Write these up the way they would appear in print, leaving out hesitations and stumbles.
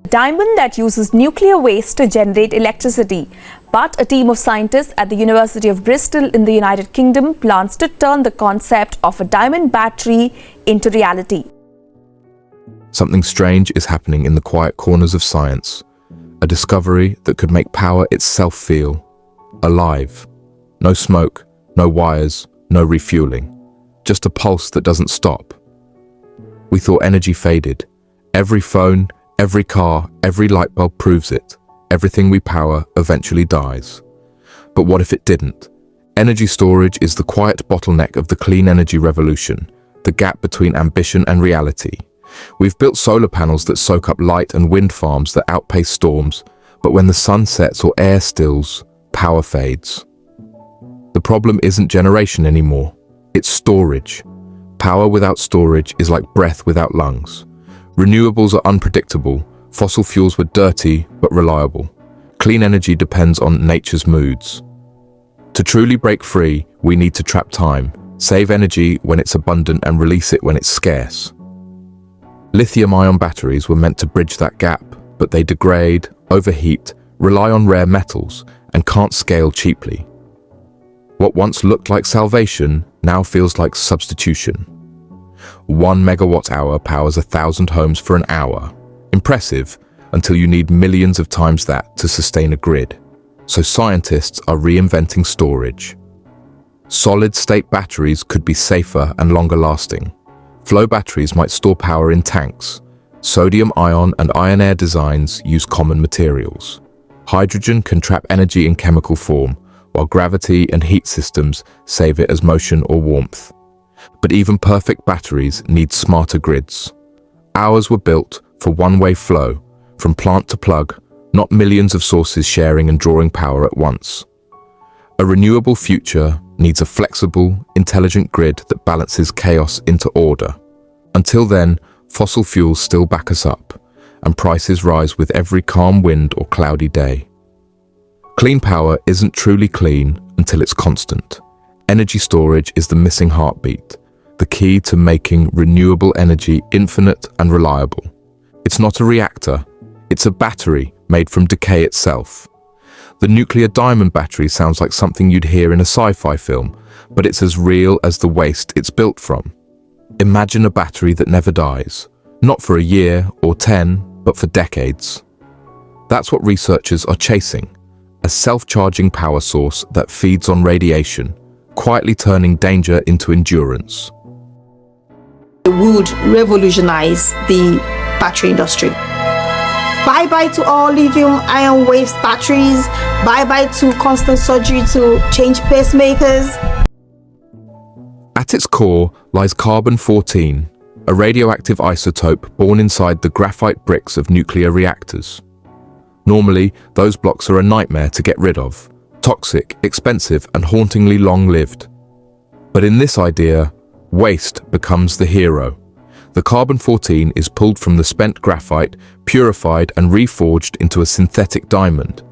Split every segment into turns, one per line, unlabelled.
Diamond that uses nuclear waste to generate electricity. But a team of scientists at the University of Bristol in the United Kingdom plans to turn the concept of a diamond battery into reality.
Something strange is happening in the quiet corners of science. A discovery that could make power itself feel alive. No smoke, no wires, no refueling. Just a pulse that doesn't stop. We thought energy faded. Every phone, every car, every light bulb proves it. Everything we power eventually dies. But what if it didn't? Energy storage is the quiet bottleneck of the clean energy revolution, the gap between ambition and reality. We've built solar panels that soak up light and wind farms that outpace storms, but when the sun sets or air stills, power fades. The problem isn't generation anymore, it's storage. Power without storage is like breath without lungs. Renewables are unpredictable, fossil fuels were dirty but reliable. Clean energy depends on nature's moods. To truly break free, we need to trap time, save energy when it's abundant and release it when it's scarce. Lithium-ion batteries were meant to bridge that gap, but they degrade, overheat, rely on rare metals, and can't scale cheaply. What once looked like salvation now feels like substitution. 1 megawatt-hour powers 1,000 homes for an hour. Impressive, until you need millions of times that to sustain a grid. So scientists are reinventing storage. Solid-state batteries could be safer and longer-lasting. Flow batteries might store power in tanks. Sodium-ion and iron-air designs use common materials. Hydrogen can trap energy in chemical form, while gravity and heat systems save it as motion or warmth. But even perfect batteries need smarter grids. Ours were built for one-way flow, from plant to plug, not millions of sources sharing and drawing power at once. A renewable future needs a flexible, intelligent grid that balances chaos into order. Until then, fossil fuels still back us up, and prices rise with every calm wind or cloudy day. Clean power isn't truly clean until it's constant. Energy storage is the missing heartbeat, the key to making renewable energy infinite and reliable. It's not a reactor, it's a battery made from decay itself. The nuclear diamond battery sounds like something you'd hear in a sci-fi film, but it's as real as the waste it's built from. Imagine a battery that never dies, not for a year or 10, but for decades. That's what researchers are chasing, a self-charging power source that feeds on radiation, quietly turning danger into endurance.
It would revolutionize the battery industry. Bye-bye to all lithium-ion waste batteries. Bye-bye to constant surgery to change pacemakers.
At its core lies carbon-14, a radioactive isotope born inside the graphite bricks of nuclear reactors. Normally, those blocks are a nightmare to get rid of, toxic, expensive, and hauntingly long-lived. But in this idea, waste becomes the hero. The carbon-14 is pulled from the spent graphite, purified and reforged into a synthetic diamond.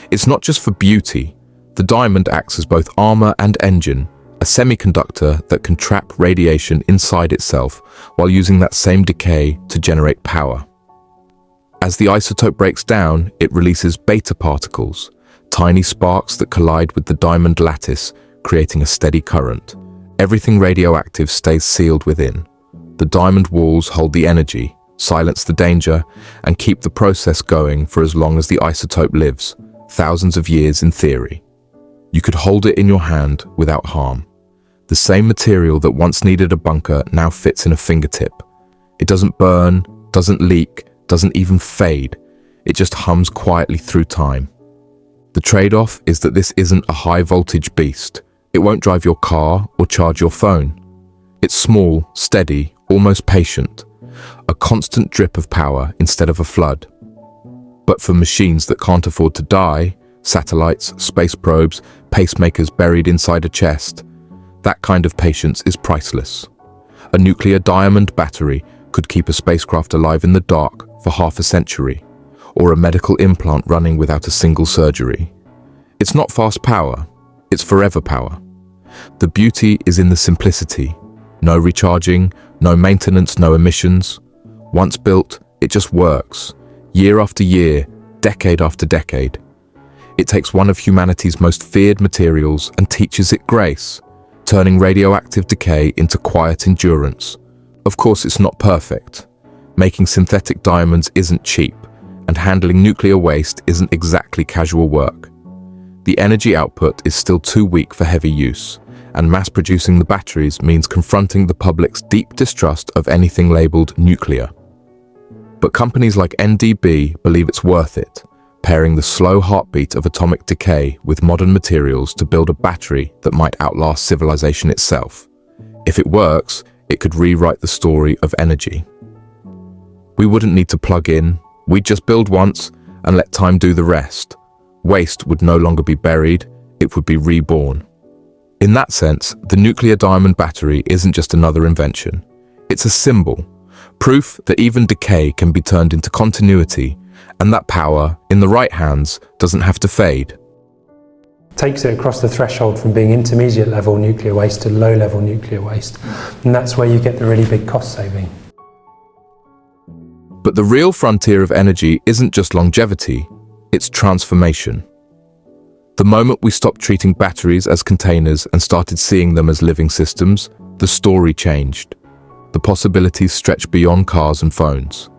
It's not just for beauty. The diamond acts as both armor and engine, a semiconductor that can trap radiation inside itself while using that same decay to generate power. As the isotope breaks down, it releases beta particles, tiny sparks that collide with the diamond lattice, creating a steady current. Everything radioactive stays sealed within. The diamond walls hold the energy, silence the danger, and keep the process going for as long as the isotope lives, thousands of years in theory. You could hold it in your hand without harm. The same material that once needed a bunker now fits in a fingertip. It doesn't burn, doesn't leak, doesn't even fade. It just hums quietly through time. The trade-off is that this isn't a high-voltage beast. It won't drive your car or charge your phone. It's small, steady, almost patient, a constant drip of power instead of a flood. But for machines that can't afford to die, satellites, space probes, pacemakers buried inside a chest, that kind of patience is priceless. A nuclear diamond battery could keep a spacecraft alive in the dark for half a century, or a medical implant running without a single surgery. It's not fast power, it's forever power. The beauty is in the simplicity. No recharging, no maintenance, no emissions. Once built, it just works, year after year, decade after decade. It takes one of humanity's most feared materials and teaches it grace, turning radioactive decay into quiet endurance. Of course, it's not perfect. Making synthetic diamonds isn't cheap, and handling nuclear waste isn't exactly casual work. The energy output is still too weak for heavy use, and mass-producing the batteries means confronting the public's deep distrust of anything labeled nuclear. But companies like NDB believe it's worth it, pairing the slow heartbeat of atomic decay with modern materials to build a battery that might outlast civilization itself. If it works, it could rewrite the story of energy. We wouldn't need to plug in, we'd just build once and let time do the rest. Waste would no longer be buried, it would be reborn. In that sense, the nuclear diamond battery isn't just another invention. It's a symbol, proof that even decay can be turned into continuity, and that power, in the right hands, doesn't have to fade.
Takes it across the threshold from being intermediate level nuclear waste to low level nuclear waste. And that's where you get the really big cost saving.
But the real frontier of energy isn't just longevity, it's transformation. The moment we stopped treating batteries as containers and started seeing them as living systems, the story changed. The possibilities stretch beyond cars and phones.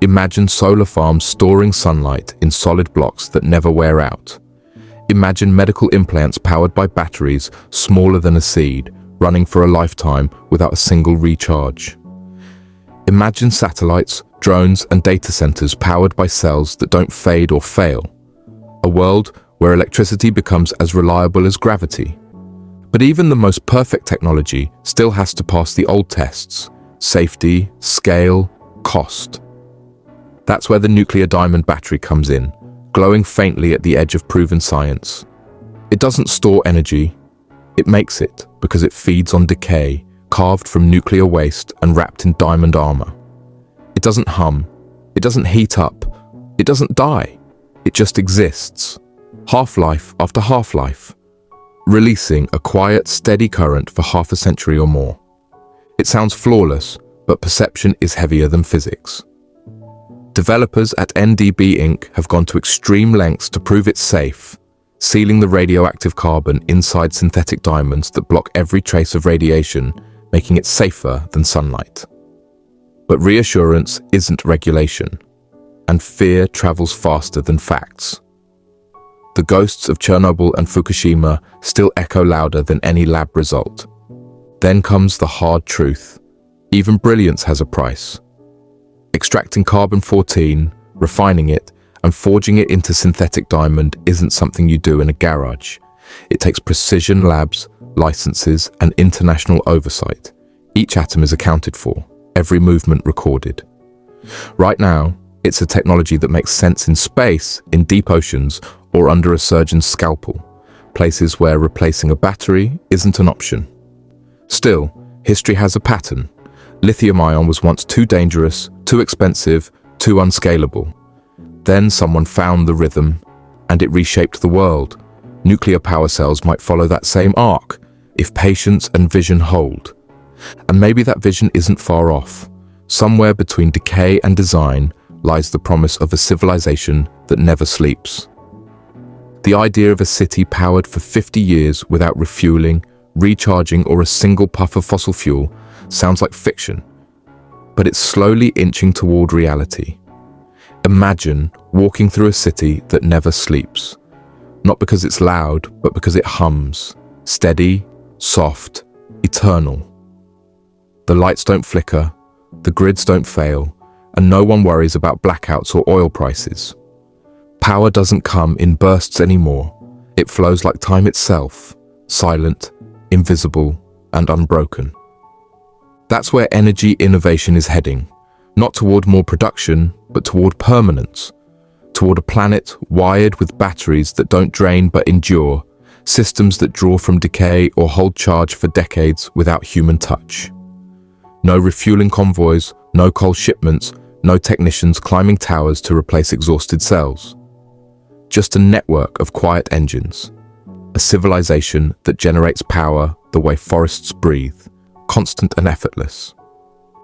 Imagine solar farms storing sunlight in solid blocks that never wear out. Imagine medical implants powered by batteries smaller than a seed, running for a lifetime without a single recharge. Imagine satellites, drones, and data centers powered by cells that don't fade or fail. A world where electricity becomes as reliable as gravity. But even the most perfect technology still has to pass the old tests: safety, scale, cost. That's where the nuclear diamond battery comes in, glowing faintly at the edge of proven science. It doesn't store energy, it makes it because it feeds on decay, carved from nuclear waste and wrapped in diamond armor. It doesn't hum, it doesn't heat up, it doesn't die, it just exists, half-life after half-life, releasing a quiet, steady current for half a century or more. It sounds flawless, but perception is heavier than physics. Developers at NDB Inc. have gone to extreme lengths to prove it's safe, sealing the radioactive carbon inside synthetic diamonds that block every trace of radiation, making it safer than sunlight. But reassurance isn't regulation, and fear travels faster than facts. The ghosts of Chernobyl and Fukushima still echo louder than any lab result. Then comes the hard truth. Even brilliance has a price. Extracting carbon-14, refining it, and forging it into synthetic diamond isn't something you do in a garage. It takes precision labs, licenses, and international oversight. Each atom is accounted for, every movement recorded. Right now, it's a technology that makes sense in space, in deep oceans, or under a surgeon's scalpel, places where replacing a battery isn't an option. Still, history has a pattern. Lithium-ion was once too dangerous, too expensive, too unscalable. Then someone found the rhythm, and it reshaped the world. Nuclear power cells might follow that same arc, if patience and vision hold. And maybe that vision isn't far off. Somewhere between decay and design lies the promise of a civilization that never sleeps. The idea of a city powered for 50 years without refueling, recharging, or a single puff of fossil fuel sounds like fiction, but it's slowly inching toward reality. Imagine walking through a city that never sleeps, not because it's loud, but because it hums, steady, soft, eternal. The lights don't flicker, the grids don't fail, and no one worries about blackouts or oil prices. Power doesn't come in bursts anymore. It flows like time itself, silent, invisible, and unbroken. That's where energy innovation is heading, not toward more production, but toward permanence, toward a planet wired with batteries that don't drain but endure, systems that draw from decay or hold charge for decades without human touch. No refueling convoys, no coal shipments, no technicians climbing towers to replace exhausted cells. Just a network of quiet engines, a civilization that generates power the way forests breathe, constant and effortless.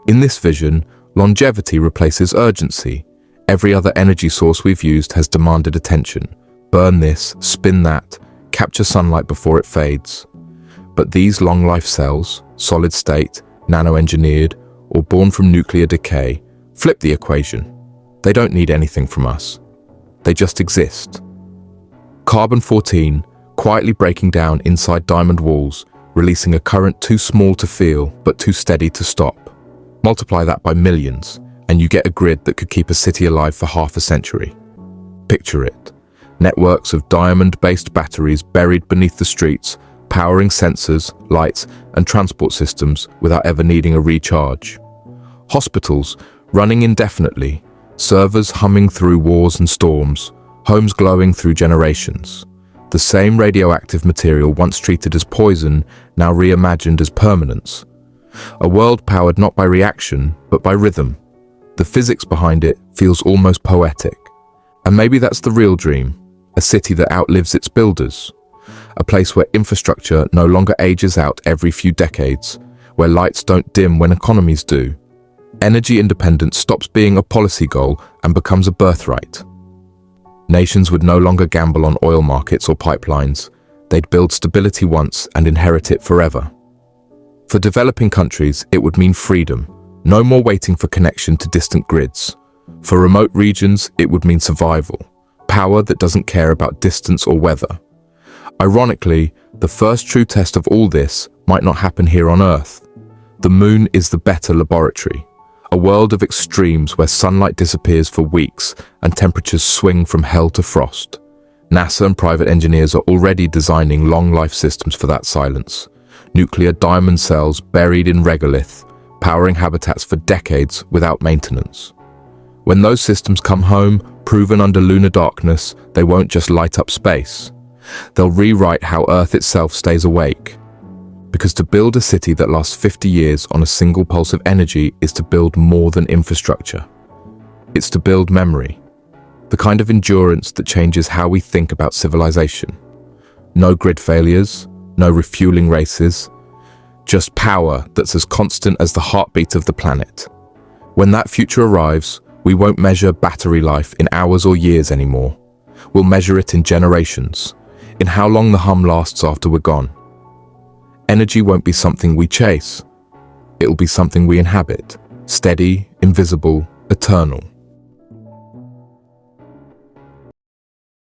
In this vision, longevity replaces urgency, Every other energy source we've used has demanded attention. Burn this, spin that, capture sunlight before it fades. But these long-life cells, solid state, nano-engineered, or born from nuclear decay, flip the equation. They don't need anything from us. They just exist. Carbon-14, quietly breaking down inside diamond walls, releasing a current too small to feel but too steady to stop. Multiply that by millions, and you get a grid that could keep a city alive for half a century. Picture it. Networks of diamond-based batteries buried beneath the streets, powering sensors, lights, and transport systems without ever needing a recharge. Hospitals running indefinitely, servers humming through wars and storms, homes glowing through generations. The same radioactive material once treated as poison, now reimagined as permanence. A world powered not by reaction, but by rhythm. The physics behind it feels almost poetic. And maybe that's the real dream, a city that outlives its builders. A place where infrastructure no longer ages out every few decades, where lights don't dim when economies do. Energy independence stops being a policy goal and becomes a birthright. Nations would no longer gamble on oil markets or pipelines. They'd build stability once and inherit it forever. For developing countries, it would mean freedom. No more waiting for connection to distant grids. For remote regions, it would mean survival. Power that doesn't care about distance or weather. Ironically, the first true test of all this might not happen here on Earth. The moon is the better laboratory. A world of extremes where sunlight disappears for weeks and temperatures swing from hell to frost. NASA and private engineers are already designing long-life systems for that silence. Nuclear diamond cells buried in regolith, powering habitats for decades without maintenance. When those systems come home, proven under lunar darkness, they won't just light up space. They'll rewrite how Earth itself stays awake. Because to build a city that lasts 50 years on a single pulse of energy is to build more than infrastructure. It's to build memory. The kind of endurance that changes how we think about civilization. No grid failures, no refueling races, just power that's as constant as the heartbeat of the planet. When that future arrives, we won't measure battery life in hours or years anymore. We'll measure it in generations, in how long the hum lasts after we're gone. Energy won't be something we chase. It'll be something we inhabit, steady, invisible, eternal.